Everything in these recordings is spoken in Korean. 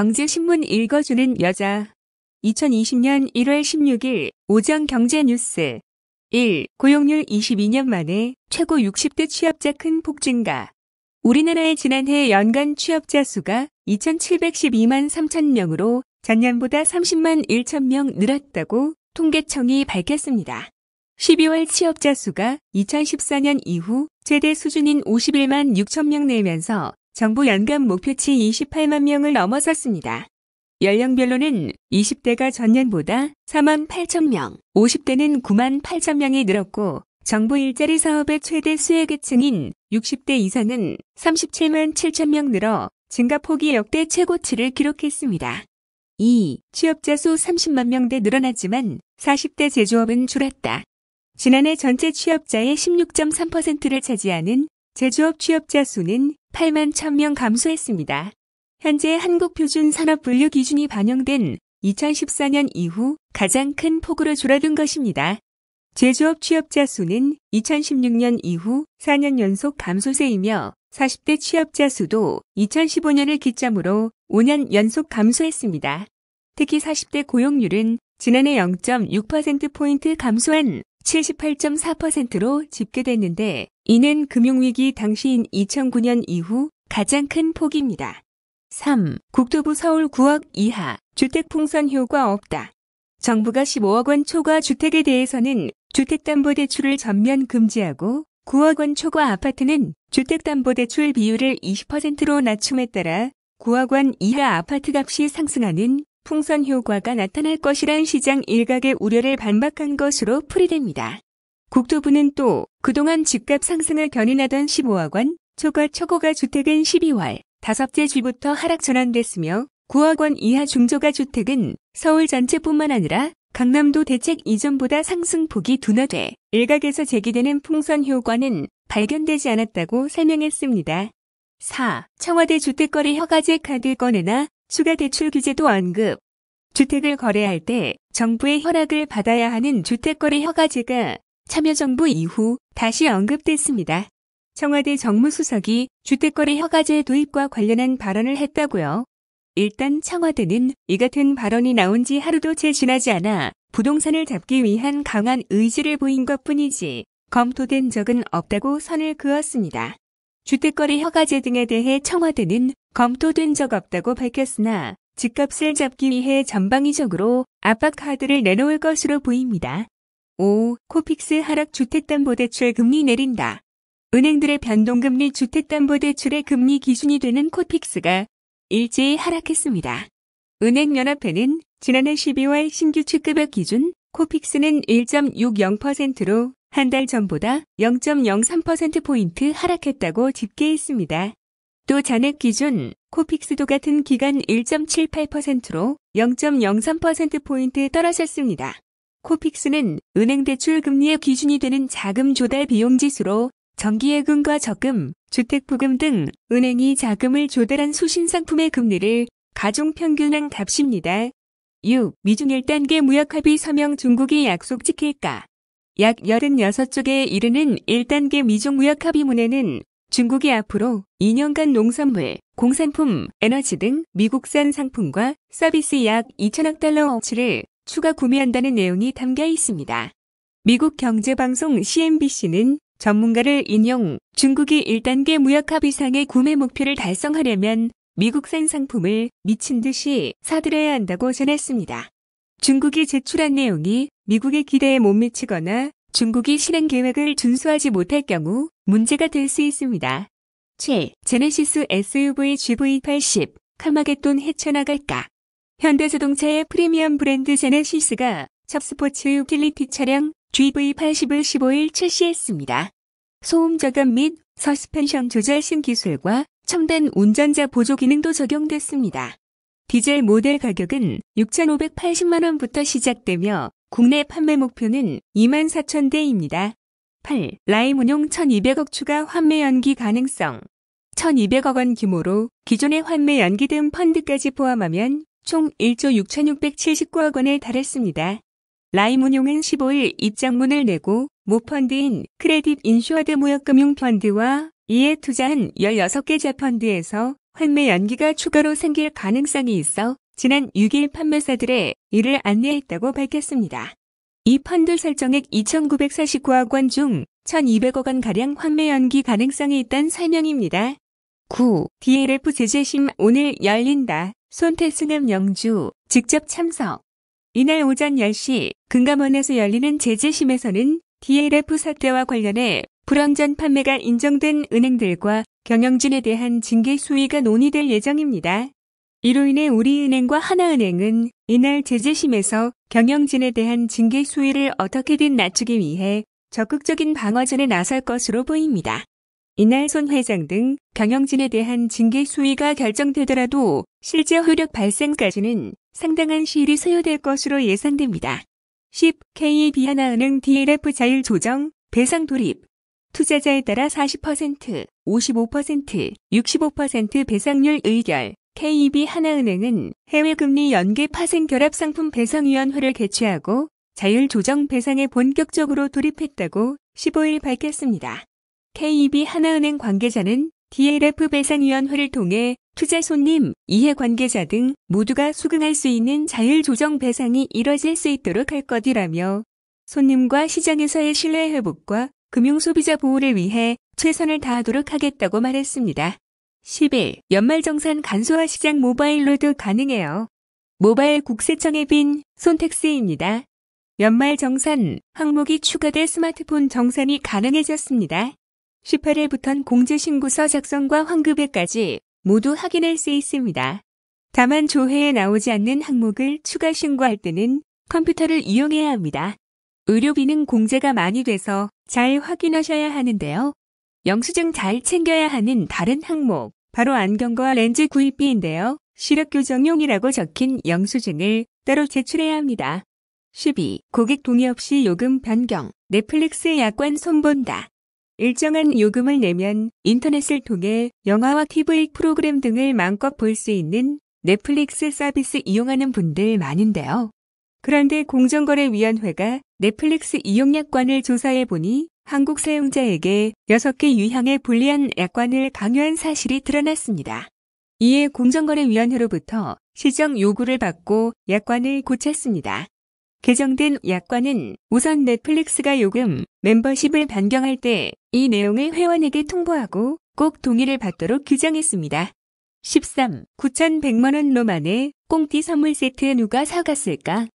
경제신문 읽어주는 여자. 2020년 1월 16일 오전 경제뉴스. 1. 고용률 22년 만에 최고 60대 취업자 큰 폭 증가. 우리나라의 지난해 연간 취업자 수가 2,712만 3천 명으로 전년보다 30만 1천 명 늘었다고 통계청이 밝혔습니다. 12월 취업자 수가 2014년 이후 최대 수준인 51만 6천 명 내면서 정부 연간 목표치 28만 명을 넘어섰습니다. 연령별로는 20대가 전년보다 4만 8천 명, 50대는 9만 8천 명이 늘었고 정부 일자리 사업의 최대 수혜계층인 60대 이상은 37만 7천 명 늘어 증가폭이 역대 최고치를 기록했습니다. 2. 취업자 수 30만 명대 늘어났지만 40대 제조업은 줄었다. 지난해 전체 취업자의 16.3%를 차지하는 제조업 취업자 수는 8만 1,000명 감소했습니다. 현재 한국표준산업분류 기준이 반영된 2014년 이후 가장 큰 폭으로 줄어든 것입니다. 제조업 취업자 수는 2016년 이후 4년 연속 감소세이며 40대 취업자 수도 2015년을 기점으로 5년 연속 감소했습니다. 특히 40대 고용률은 지난해 0.6%포인트 감소한 78.4%로 집계됐는데 이는 금융위기 당시인 2009년 이후 가장 큰 폭입니다. 3. 국토부 서울 9억 이하 주택 풍선 효과 없다. 정부가 15억 원 초과 주택에 대해서는 주택담보대출을 전면 금지하고 9억 원 초과 아파트는 주택담보대출 비율을 20%로 낮춤에 따라 9억 원 이하 아파트값이 상승하는 풍선 효과가 나타날 것이란 시장 일각의 우려를 반박한 것으로 풀이됩니다. 국토부는 또 그동안 집값 상승을 견인하던 15억 원 초과 초고가 주택은 12월 5째 주부터 하락 전환됐으며 9억 원 이하 중저가 주택은 서울 전체뿐만 아니라 강남도 대책 이전보다 상승폭이 둔화돼 일각에서 제기되는 풍선 효과는 발견되지 않았다고 설명했습니다. 4. 청와대 주택거래 허가제 카드 꺼내나 추가 대출 규제도 언급. 주택을 거래할 때 정부의 허락을 받아야 하는 주택거래 허가제가 참여정부 이후 다시 언급됐습니다. 청와대 정무수석이 주택거래 허가제 도입과 관련한 발언을 했다고요. 일단 청와대는 이 같은 발언이 나온 지 하루도 채 지나지 않아 부동산을 잡기 위한 강한 의지를 보인 것뿐이지 검토된 적은 없다고 선을 그었습니다. 주택거래 허가제 등에 대해 청와대는 검토된 적 없다고 밝혔으나 집값을 잡기 위해 전방위적으로 압박 카드를 내놓을 것으로 보입니다. 5. 코픽스 하락 주택담보대출 금리 내린다. 은행들의 변동금리 주택담보대출의 금리 기준이 되는 코픽스가 일제히 하락했습니다. 은행연합회는 지난해 12월 신규 취급액 기준 코픽스는 1.60%로 한 달 전보다 0.03%포인트 하락했다고 집계했습니다. 또 잔액 기준 코픽스도 같은 기간 1.78%로 0.03%포인트 떨어졌습니다. 코픽스는 은행 대출 금리의 기준이 되는 자금 조달 비용 지수로 정기예금과 적금, 주택부금 등 은행이 자금을 조달한 수신상품의 금리를 가중평균한 값입니다. 6. 미중 1단계 무역합의 서명 중국이 약속 지킬까? 약 86쪽에 이르는 1단계 미중 무역합의문에는 중국이 앞으로 2년간 농산물, 공산품, 에너지 등 미국산 상품과 서비스 약 2천억 달러어치를 추가 구매한다는 내용이 담겨 있습니다. 미국 경제방송 CNBC는 전문가를 인용 중국이 1단계 무역합의상의 구매 목표를 달성하려면 미국산 상품을 미친 듯이 사들여야 한다고 전했습니다. 중국이 제출한 내용이 미국의 기대에 못 미치거나 중국이 실행 계획을 준수하지 못할 경우 문제가 될 수 있습니다. 7. 제네시스 SUV GV80 카마겟돈 헤쳐나갈까? 현대자동차의 프리미엄 브랜드 제네시스가 첫 스포츠 유틸리티 차량 GV80을 15일 출시했습니다. 소음 저감 및 서스펜션 조절 신기술과 첨단 운전자 보조 기능도 적용됐습니다. 디젤 모델 가격은 6,580만 원부터 시작되며 국내 판매 목표는 24,000대입니다. 8. 라임 운용 1,200억 추가 환매 연기 가능성. 1,200억 원 규모로 기존의 환매 연기된 펀드까지 포함하면 총 1조 6,679억 원에 달했습니다. 라임 운용은 15일 입장문을 내고 모펀드인 크레딧 인슈어드 무역금융 펀드와 이에 투자한 16개 자펀드에서 환매 연기가 추가로 생길 가능성이 있어 지난 6일 판매사들에 이를 안내했다고 밝혔습니다. 이 펀드 설정액 2,949억 원 중 1,200억 원가량 환매 연기 가능성이 있다는 설명입니다. 9. DLF 제재심 오늘 열린다. 손태승은 영주 직접 참석. 이날 오전 10시 금감원에서 열리는 제재심에서는 DLF 사태와 관련해 불황전 판매가 인정된 은행들과 경영진에 대한 징계 수위가 논의될 예정입니다. 이로 인해 우리은행과 하나은행은 이날 제재심에서 경영진에 대한 징계 수위를 어떻게든 낮추기 위해 적극적인 방어전에 나설 것으로 보입니다. 이날 손 회장 등 경영진에 대한 징계 수위가 결정되더라도 실제 효력 발생까지는 상당한 시일이 소요될 것으로 예상됩니다. 10. KB 하나은행 DLF 자율 조정, 배상 돌입. 투자자에 따라 40%, 55%, 65% 배상률 의결. KB 하나은행은 해외금리 연계 파생 결합 상품 배상위원회를 개최하고 자율 조정 배상에 본격적으로 돌입했다고 15일 밝혔습니다. KB 하나은행 관계자는 DLF 배상위원회를 통해 투자 손님, 이해관계자 등 모두가 수긍할 수 있는 자율 조정 배상이 이뤄질 수 있도록 할 것이라며 손님과 시장에서의 신뢰 회복과 금융소비자 보호를 위해 최선을 다하도록 하겠다고 말했습니다. 10일 연말정산 간소화 시장 모바일로도 가능해요. 모바일 국세청 앱인 손택스입니다. 연말정산 항목이 추가돼 스마트폰 정산이 가능해졌습니다. 18일부터는 공제신고서 작성과 환급액까지 모두 확인할 수 있습니다. 다만 조회에 나오지 않는 항목을 추가 신고할 때는 컴퓨터를 이용해야 합니다. 의료비는 공제가 많이 돼서 잘 확인하셔야 하는데요. 영수증 잘 챙겨야 하는 다른 항목, 바로 안경과 렌즈 구입비인데요. 시력 교정용이라고 적힌 영수증을 따로 제출해야 합니다. 12. 고객 동의 없이 요금 변경, 넷플릭스 약관 손본다. 일정한 요금을 내면 인터넷을 통해 영화와 TV 프로그램 등을 마음껏 볼 수 있는 넷플릭스 서비스 이용하는 분들 많은데요. 그런데 공정거래위원회가 넷플릭스 이용 약관을 조사해보니 한국 사용자에게 6개 유형의 불리한 약관을 강요한 사실이 드러났습니다. 이에 공정거래위원회로부터 시정 요구를 받고 약관을 고쳤습니다. 개정된 약관은 우선 넷플릭스가 요금, 멤버십을 변경할 때 이 내용을 회원에게 통보하고 꼭 동의를 받도록 규정했습니다. 13. 9,100만 원 로만의 꽁띠 선물 세트 누가 사갔을까?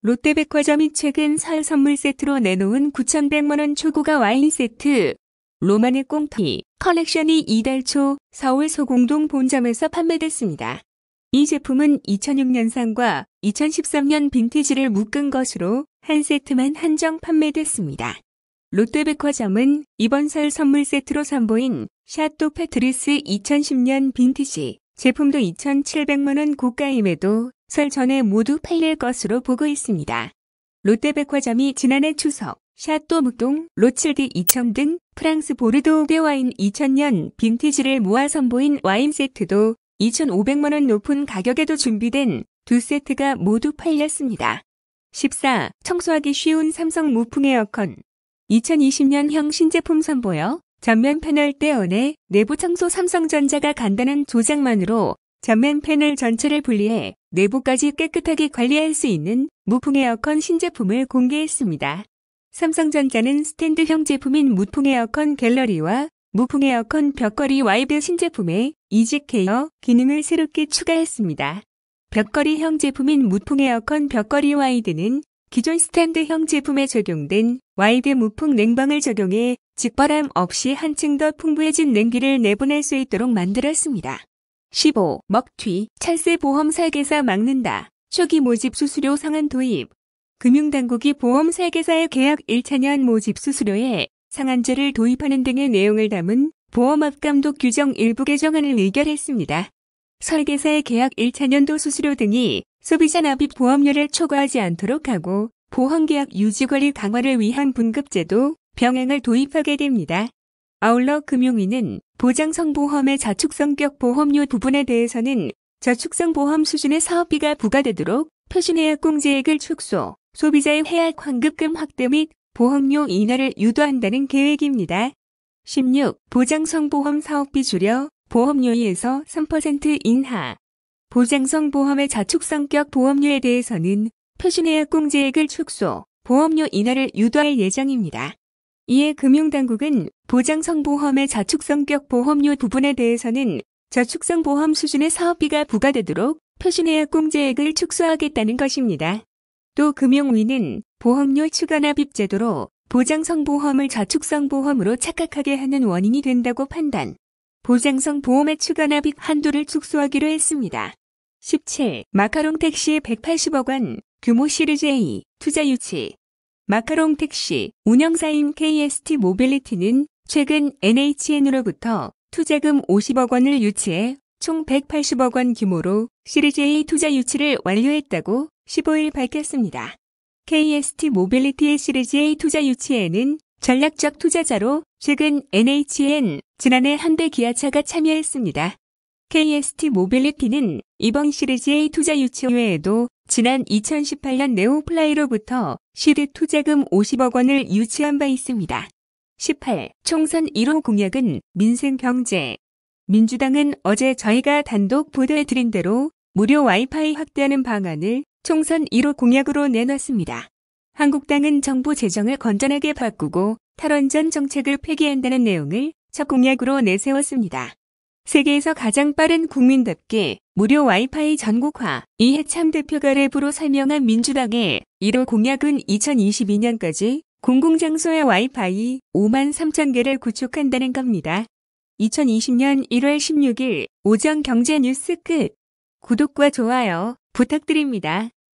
롯데백화점이 최근 설 선물 세트로 내놓은 9,100만 원 초고가 와인 세트 로만의 꽁띠 컬렉션이 이달 초 서울 소공동 본점에서 판매됐습니다. 이 제품은 2006년산과 2013년 빈티지를 묶은 것으로 한 세트만 한정 판매됐습니다. 롯데백화점은 이번 설 선물 세트로 선보인 샤또 패트리스 2010년 빈티지 제품도 2,700만 원 고가임에도 설 전에 모두 팔릴 것으로 보고 있습니다. 롯데백화점이 지난해 추석 샤또 묵동, 로칠드 2000 등 프랑스 보르도베 와인 2000년 빈티지를 모아 선보인 와인 세트도 2,500만 원 높은 가격에도 준비된 두 세트가 모두 팔렸습니다. 14. 청소하기 쉬운 삼성 무풍 에어컨 2020년형 신제품 선보여 전면 패널 떼어내 내부 청소 삼성전자가 간단한 조작만으로 전면 패널 전체를 분리해 내부까지 깨끗하게 관리할 수 있는 무풍 에어컨 신제품을 공개했습니다. 삼성전자는 스탠드형 제품인 무풍 에어컨 갤러리와 무풍 에어컨 벽걸이 와이드 신제품에 이직 케어 기능을 새롭게 추가했습니다. 벽걸이형 제품인 무풍 에어컨 벽걸이 와이드는 기존 스탠드형 제품에 적용된 와이드 무풍 냉방을 적용해 직바람 없이 한층 더 풍부해진 냉기를 내보낼 수 있도록 만들었습니다. 15. 먹튀, 찰세 보험 설계사 막는다. 초기 모집 수수료 상한 도입. 금융당국이 보험 설계사의 계약 1차년 모집 수수료에 상한제를 도입하는 등의 내용을 담은 보험업 감독 규정 일부 개정안을 의결했습니다. 설계사의 계약 1차년도 수수료 등이 소비자 납입 보험료를 초과하지 않도록 하고 보험계약 유지관리 강화를 위한 분급제도 병행을 도입하게 됩니다. 아울러 금융위는 보장성 보험의 저축성격 보험료 부분에 대해서는 저축성 보험 수준의 사업비가 부과되도록 표준해약 공제액을 축소, 소비자의 해약 환급금 확대 및 보험료 인하를 유도한다는 계획입니다. 16. 보장성 보험 사업비 줄여 보험료에서 3% 인하. 보장성 보험의 저축성격 보험료에 대해서는 표준예약 공제액을 축소, 보험료 인하를 유도할 예정입니다. 이에 금융당국은 보장성 보험의 저축성격 보험료 부분에 대해서는 저축성 보험 수준의 사업비가 부과되도록 표준예약 공제액을 축소하겠다는 것입니다. 또 금융위는 보험료 추가 납입 제도로 보장성 보험을 저축성 보험으로 착각하게 하는 원인이 된다고 판단. 보장성 보험의 추가 납입 한도를 축소하기로 했습니다. 17. 마카롱 택시 180억 원 규모 시리즈 A 투자 유치. 마카롱 택시 운영사인 KST 모빌리티는 최근 NHN으로부터 투자금 50억 원을 유치해 총 180억 원 규모로 시리즈 A 투자 유치를 완료했다고 15일 밝혔습니다. KST 모빌리티의 시리즈 A 투자 유치에는 전략적 투자자로 최근 NHN, 지난해 현대기아차가 참여했습니다. KST 모빌리티는 이번 시리즈 A 투자 유치 외에도 지난 2018년 네오플라이로부터 시드 투자금 50억 원을 유치한 바 있습니다. 18. 총선 1호 공약은 민생경제. 민주당은 어제 저희가 단독 보도해드린 대로 무료 와이파이 확대하는 방안을 총선 1호 공약으로 내놨습니다. 한국당은 정부 재정을 건전하게 바꾸고 탈원전 정책을 폐기한다는 내용을 첫 공약으로 내세웠습니다. 세계에서 가장 빠른 국민답게 무료 와이파이 전국화, 이해참 대표가 랩으로 설명한 민주당의 1호 공약은 2022년까지 공공장소의 와이파이 5만 3천 개를 구축한다는 겁니다. 2020년 1월 16일 오전 경제 뉴스 끝. 구독과 좋아요 부탁드립니다.